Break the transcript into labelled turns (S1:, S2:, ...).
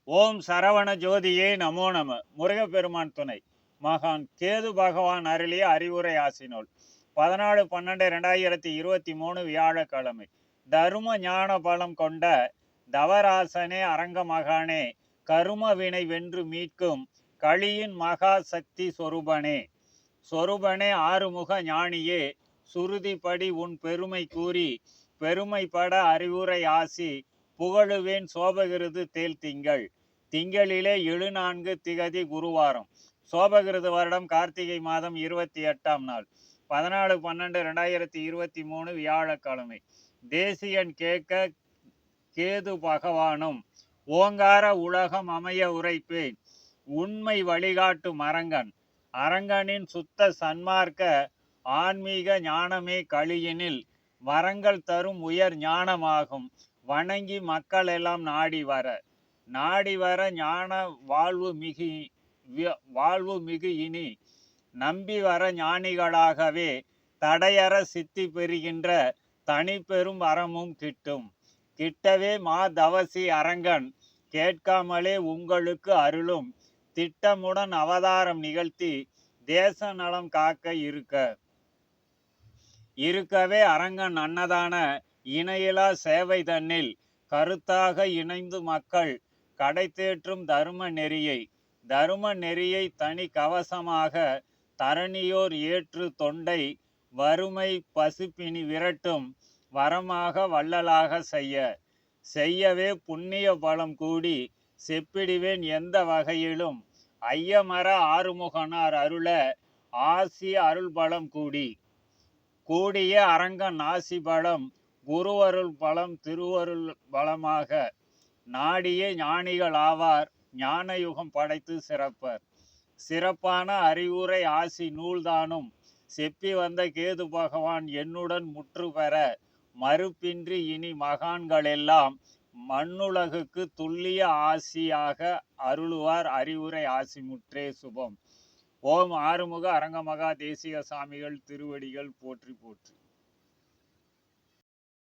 S1: ஓம் சரவண ஜோதியே நமோ நம. முருகப்பெருமான் துணை. மகான் கேது பகவான் அருளிய அறிவுரை ஆசினோல் 14/12/2023 வியாழக்கிழமை. தரும ஞான பலம் கொண்ட தவராசனே அரங்க மகானே, கரும வினை வென்று மீட்கும் களியின் மகா சக்தி சொரூபனே ஆறுமுக ஞானியே, சுருதிப்படி உன் பெருமை கூறி பெருமைப்பட அறிவுரை ஆசி புகழுவேன் சோபகிருது தேல் திங்களிலே 7/4 திகதி குருவாரம். சோபகிருது வருடம் கார்த்திகை மாதம் 28ஆம் நாள் 14/12/2023 வியாழக்கிழமை. தேசியன் கேட்க கேது பகவானும் ஓங்கார உலகம் அமைய உரைப்பேன் உண்மை வழிகாட்டும் அரங்கனின் சுத்த சன்மார்க்க ஆன்மீக ஞானமே களியினில் வரங்கள் தரும் உயர் ஞானமாகும். வணங்கி மக்கள் எல்லாம் நாடி வர ஞான வாழ்வு மிகு இனி நம்பி வர ஞானிகளாகவே தடையற சித்தி பெறுகின்ற தனி பெரும் வரமும் கிட்டவே தவசி அரங்கன் கேட்காமலே உங்களுக்கு அருளும் திட்டமுடன் அவதாரம் நிகழ்த்தி தேச நலம் காக்க இருக்கவே அரங்கன் அன்னதான இணையிலா சேவை தன்னில் கருத்தாக இணைந்து மக்கள் கடை தேற்றும் தரும நெறியை தனி கவசமாக தரணியோர் ஏற்று தொண்டை வறுமை பசிப்பினி விரட்டும் வரமாக வள்ளலாக செய்யவே புண்ணிய பலம் கூடி செப்பிடுவேன் எந்த வகையிலும் ஐயமர ஆறுமுகனார் அருள ஆசி அருள் பலம் கூடிய அரங்கன் ஆசி பலம் குருவருள் பலம் திருவருள் பலமாக நாடிய ஞானிகள் ஆவார் ஞான யுகம் படைத்து சிறப்பான அறிவுரை ஆசி நூல்தானும் செப்பி வந்த கேது பகவான் என்னுடன் முற்று பெற மறுப்பின்றி இனி மகான்கள் எல்லாம் மண்ணுலகுக்கு துல்லிய ஆசியாக அருளுவார் அறிவுரை ஆசி முற்றே சுபம். ஓம் ஆறுமுக அரங்கமகா தேசிய சாமிகள் திருவடிகள் போற்றி போற்றி.